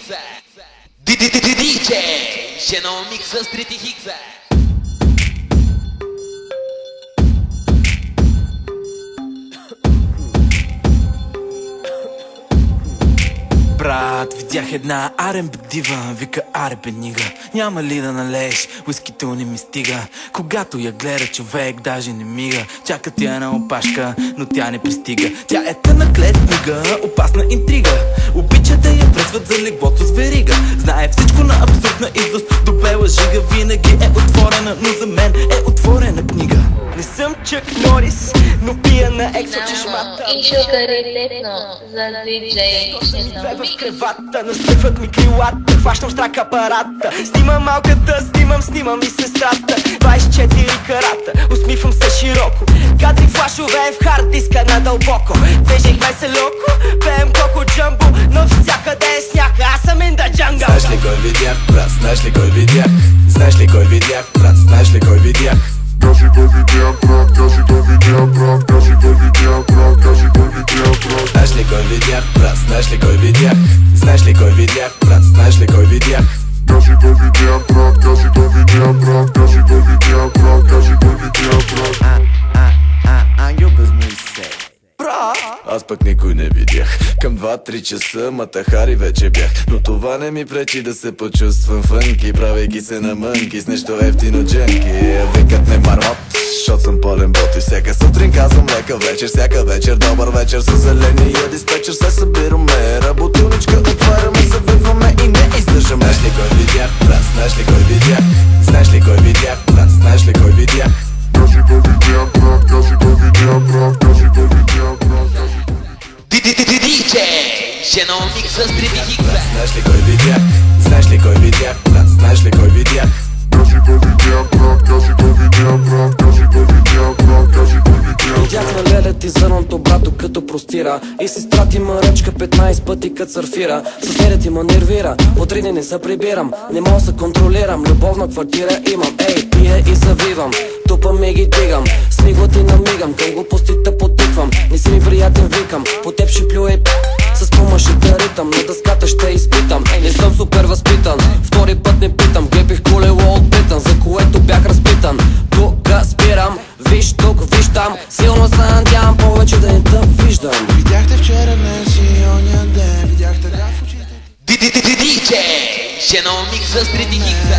Хикса. DJ, ще на микса с Трети Хикса. Брат, видях една R&B дива, вика аре бе нига, няма ли да налееш, уискито не ми стига. Когато я гледа човек даже не мига, чака тя на опашка, но тя не пристига. Тя е тъна клетнига, опасна интрига, обича да я връзват за леглото с верига. Знае всичко на абсурдна изост, до бела жига, винаги е отворена, но за мен е отворена книга. Не съм Чък Норис, но пия на ексо чешмата. И шокаритетно за диджей. В кревата, настъпват ми крилата, хващам страк апарата. Снимам малката, снимам и сестрата. 24 карата, усмихвам се широко. Кадри флашове в хард диска надълбоко. Движихме се локо, пеем коко джамбо, навсякъде е сняг, аз съм in the jungle. Знаеш ли кой видях, брат, знаеш ли кой видях? Знаеш ли кой видях, брат, знаеш ли кой видях? Кажи кой видя, брат, кажи кой видя, брат, кажи кой видя, брат, кажи кой видя, брат. Знаеш ли кой видях, брат, знаеш ли кой видях? Знаеш ли кой видях, брат, знаеш ли кой видях? Кажи кой видя, брат, кажи кой видя, брат, кажи кой видя, брат, кажи кой видя, брат. Ангел без мисе. Брат, аз пък никой не видях. Към 2-3 часа матахари вече бях, но това не ми пречи да се почувствам фънки, правейки се на мънки с нещо ефтино джънки. Викат ме мармот, защото съм пълен бот и всяка сутрин казвам лека вечер, всяка вечер добър вечер с зеления диспетчер. Се събираме, работилничка отваряме, завиваме и не издържаме. Знаеш ли кой видях, брат, знаеш ли кой видях? Знаеш ли кой видях, брат, знаеш ли кой видях? Кажи кой видя, брат, кажи кой видя, брат, кажи кой видя, брат, кажи кой видя. DJ, ще на микса с Трети Хикса. Знаеш ли кой видях? Знаеш ли кой видях, брат, знаеш ли кой видях? Кажи кой видя, брат, кажи кой видя, брат, кажи кой видя, брат, кажи кой видя. Видях на лелет и зърното брато като простира, и сестра ти ма ръчка 15 пъти кът сърфира. Съседът ти ма нервира, от три не се прибирам, не мога се контролирам, любовна квартира имам. Ей, пия и завивам, тупам и ги дигам, с миглата и намигам, към глупостите потиквам. Не си ми приятен викам, по теб ще плюя и с помъшите ритъм, на дъската ще изпитам. Не съм супер възпитан, втори път не питам, глепих колело от питан, за което бях разпитан. Тук спирам, виж тук, виж там, силно се надявам повече да не те виждам. Видяхте вчера, днес и оня ден, видях тъга в очите. DJ, ще на микса с Трети Хикса.